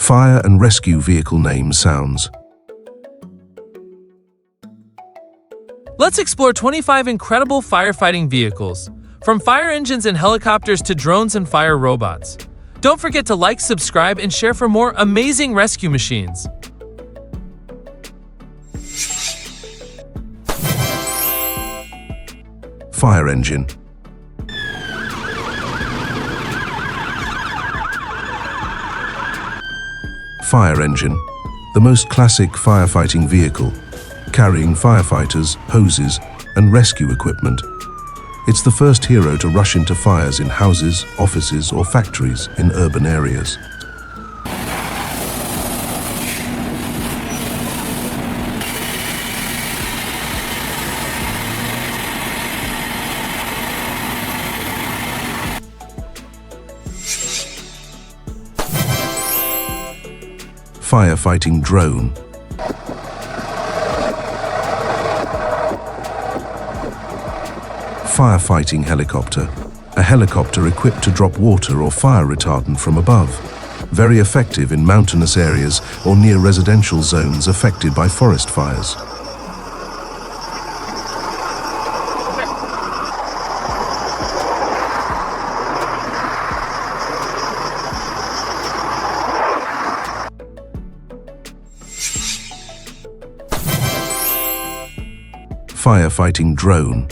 Fire and rescue vehicle name sounds. Let's explore 25 incredible firefighting vehicles, from fire engines and helicopters to drones and fire robots. Don't forget to like, subscribe, and share for more amazing rescue machines. Fire engine. Fire engine, the most classic firefighting vehicle, carrying firefighters, hoses, and rescue equipment. It's the first hero to rush into fires in houses, offices, or factories in urban areas. Firefighting drone. Firefighting helicopter, a helicopter equipped to drop water or fire retardant from above. Very effective in mountainous areas or near residential zones affected by forest fires. Firefighting drone.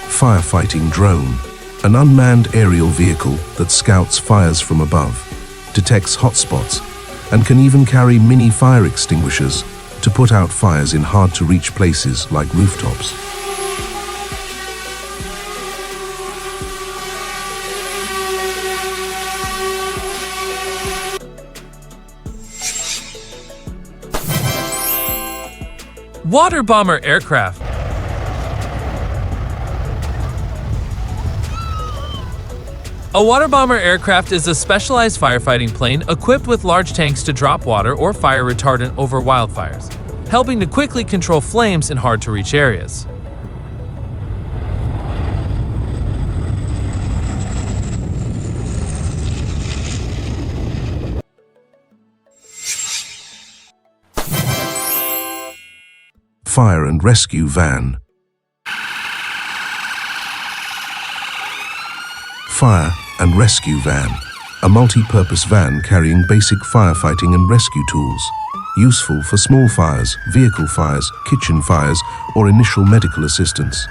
Firefighting drone, an unmanned aerial vehicle that scouts fires from above, detects hotspots, and can even carry mini fire extinguishers to put out fires in hard-to-reach places like rooftops. Water bomber aircraft. A water bomber aircraft is a specialized firefighting plane equipped with large tanks to drop water or fire retardant over wildfires, helping to quickly control flames in hard-to-reach areas. Fire and rescue van. Fire and rescue van, a multi-purpose van carrying basic firefighting and rescue tools, useful for small fires, vehicle fires, kitchen fires, or initial medical assistance.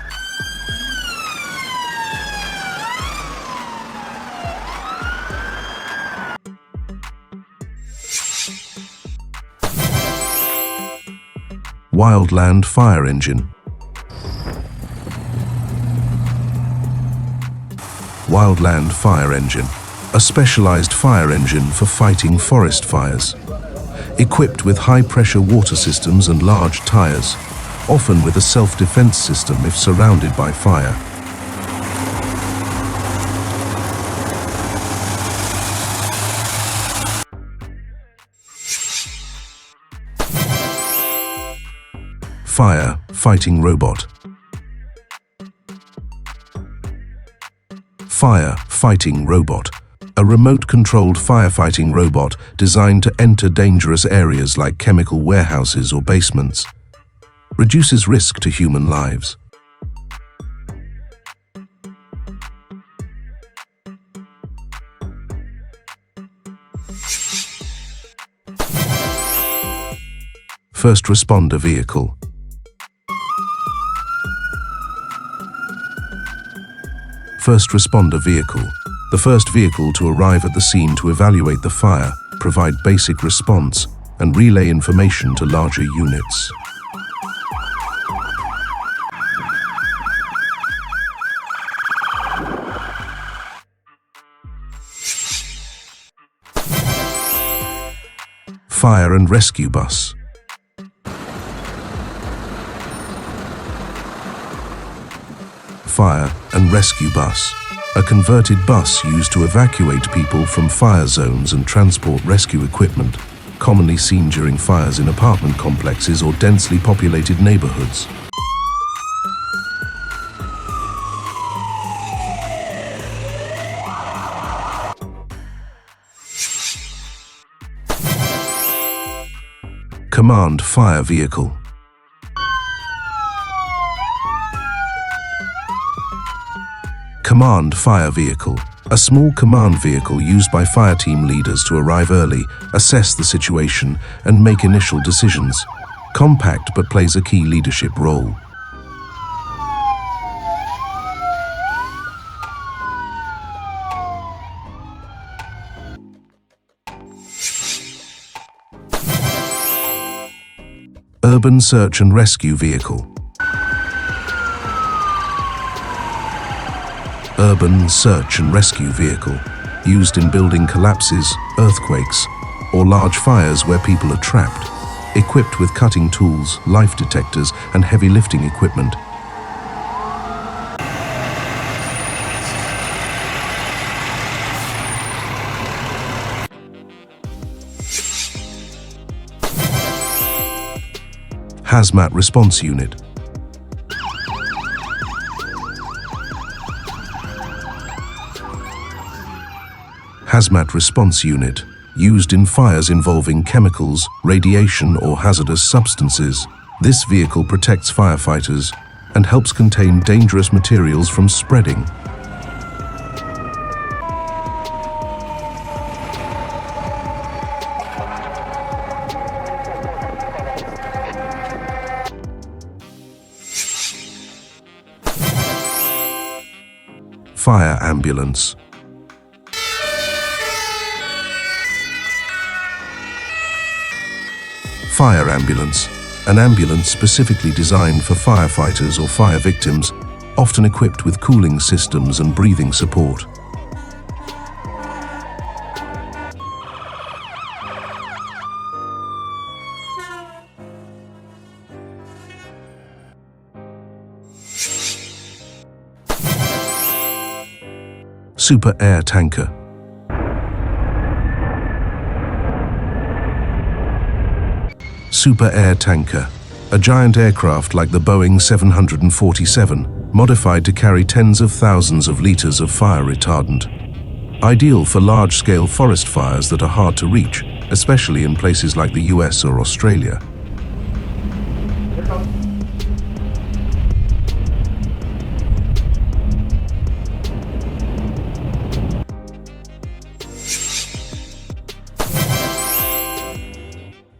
Wildland fire engine. Wildland fire engine, a specialized fire engine for fighting forest fires. Equipped with high-pressure water systems and large tires, often with a self-defense system if surrounded by fire. Firefighting robot. Firefighting robot, a remote-controlled firefighting robot designed to enter dangerous areas like chemical warehouses or basements. Reduces risk to human lives. First responder vehicle. First responder vehicle, the first vehicle to arrive at the scene to evaluate the fire, provide basic response, and relay information to larger units. Fire and rescue bus. Fire and rescue bus, a converted bus used to evacuate people from fire zones and transport rescue equipment, commonly seen during fires in apartment complexes or densely populated neighborhoods. Command Fire Vehicle. Command Fire Vehicle. A small command vehicle used by fire team leaders to arrive early, assess the situation, and make initial decisions. Compact but plays a key leadership role. Urban Search and Rescue Vehicle. Urban Search and Rescue Vehicle, used in building collapses, earthquakes, or large fires where people are trapped, equipped with cutting tools, life detectors, and heavy lifting equipment. Hazmat Response Unit. Hazmat Response Unit, used in fires involving chemicals, radiation, or hazardous substances. This vehicle protects firefighters and helps contain dangerous materials from spreading. Fire Ambulance. Fire Ambulance. An ambulance specifically designed for firefighters or fire victims, often equipped with cooling systems and breathing support. Super Air Tanker. Super Air Tanker, a giant aircraft like the Boeing 747, modified to carry tens of thousands of liters of fire retardant. Ideal for large-scale forest fires that are hard to reach, especially in places like the US or Australia.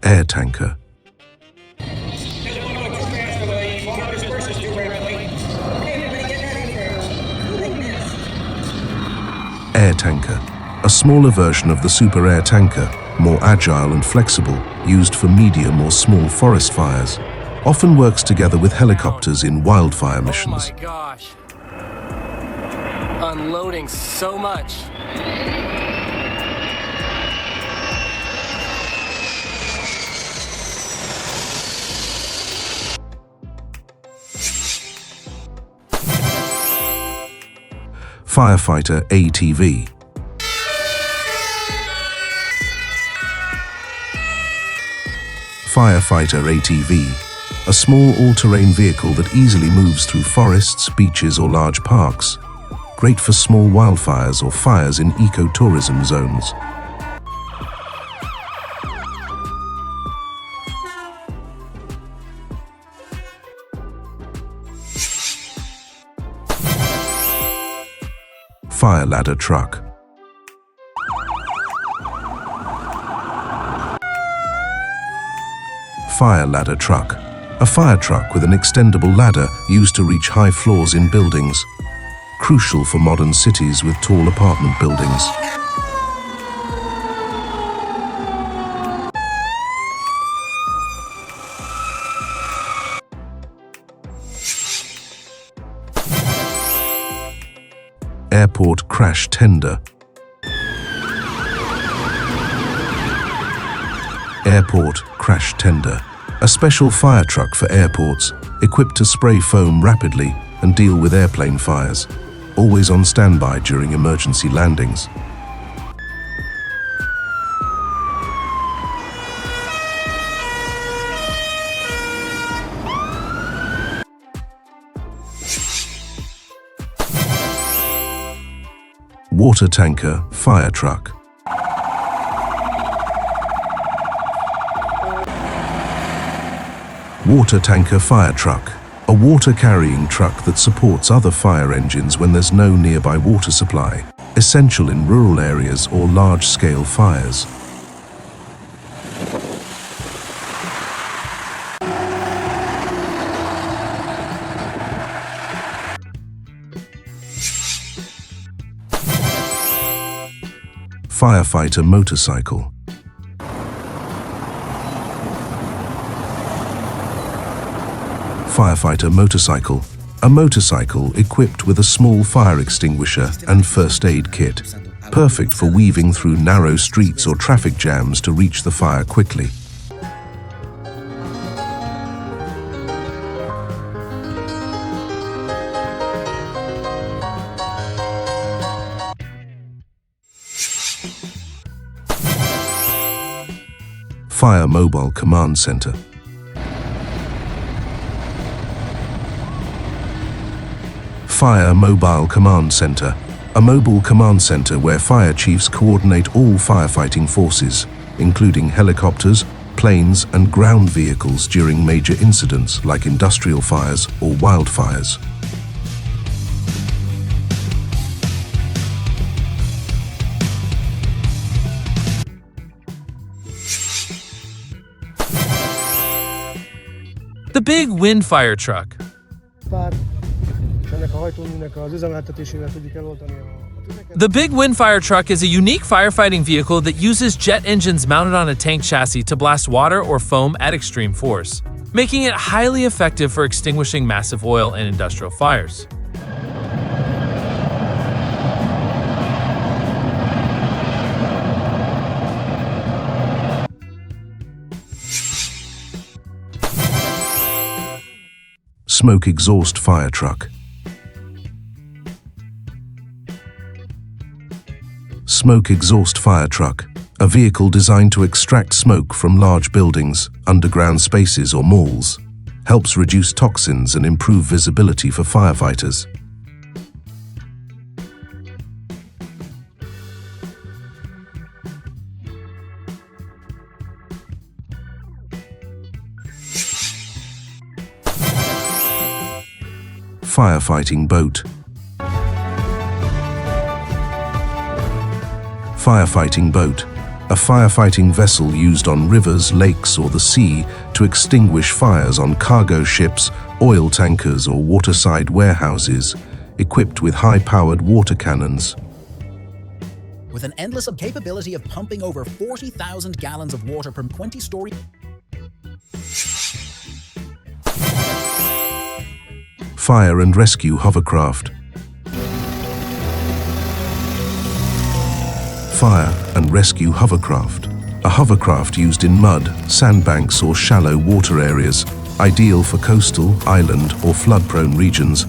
Air Tanker. Air Tanker, a smaller version of the Super Air Tanker, more agile and flexible, used for medium or small forest fires. Often works together with helicopters in wildfire missions. Oh my gosh. Unloading so much. Firefighter ATV. Firefighter ATV, a small all-terrain vehicle that easily moves through forests, beaches, or large parks. Great for small wildfires or fires in ecotourism zones. Fire Ladder Truck. Fire Ladder Truck, a fire truck with an extendable ladder used to reach high floors in buildings. Crucial for modern cities with tall apartment buildings. Airport Crash Tender. Airport Crash Tender, a special fire truck for airports, equipped to spray foam rapidly and deal with airplane fires, always on standby during emergency landings. Water Tanker Fire Truck. Water tanker fire truck. A water-carrying truck that supports other fire engines when there's no nearby water supply, essential in rural areas or large-scale fires. Firefighter Motorcycle. Firefighter Motorcycle. A motorcycle equipped with a small fire extinguisher and first aid kit, perfect for weaving through narrow streets or traffic jams to reach the fire quickly. Fire Mobile Command Center. Fire Mobile Command Center. A mobile command center where fire chiefs coordinate all firefighting forces, including helicopters, planes, and ground vehicles during major incidents like industrial fires or wildfires. The big wind fire truck. The big wind fire truck is a unique firefighting vehicle that uses jet engines mounted on a tank chassis to blast water or foam at extreme force, making it highly effective for extinguishing massive oil and industrial fires. Smoke exhaust fire truck. Smoke exhaust fire truck, a vehicle designed to extract smoke from large buildings, underground spaces or malls, helps reduce toxins and improve visibility for firefighters. Firefighting boat. Firefighting boat, a firefighting vessel used on rivers, lakes, or the sea to extinguish fires on cargo ships, oil tankers, or waterside warehouses, equipped with high-powered water cannons. With an endless capability of pumping over 40,000 gallons of water per 20-story. Fire and rescue hovercraft. Fire and rescue hovercraft. A hovercraft used in mud, sandbanks, or shallow water areas, ideal for coastal, island, or flood-prone regions.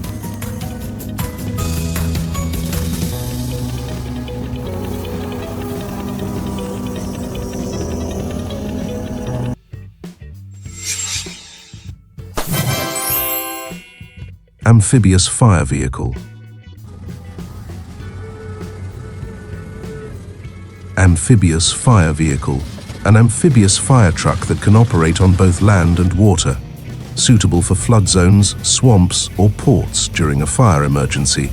Amphibious fire vehicle. Amphibious fire vehicle. An amphibious fire truck that can operate on both land and water, suitable for flood zones, swamps, or ports during a fire emergency.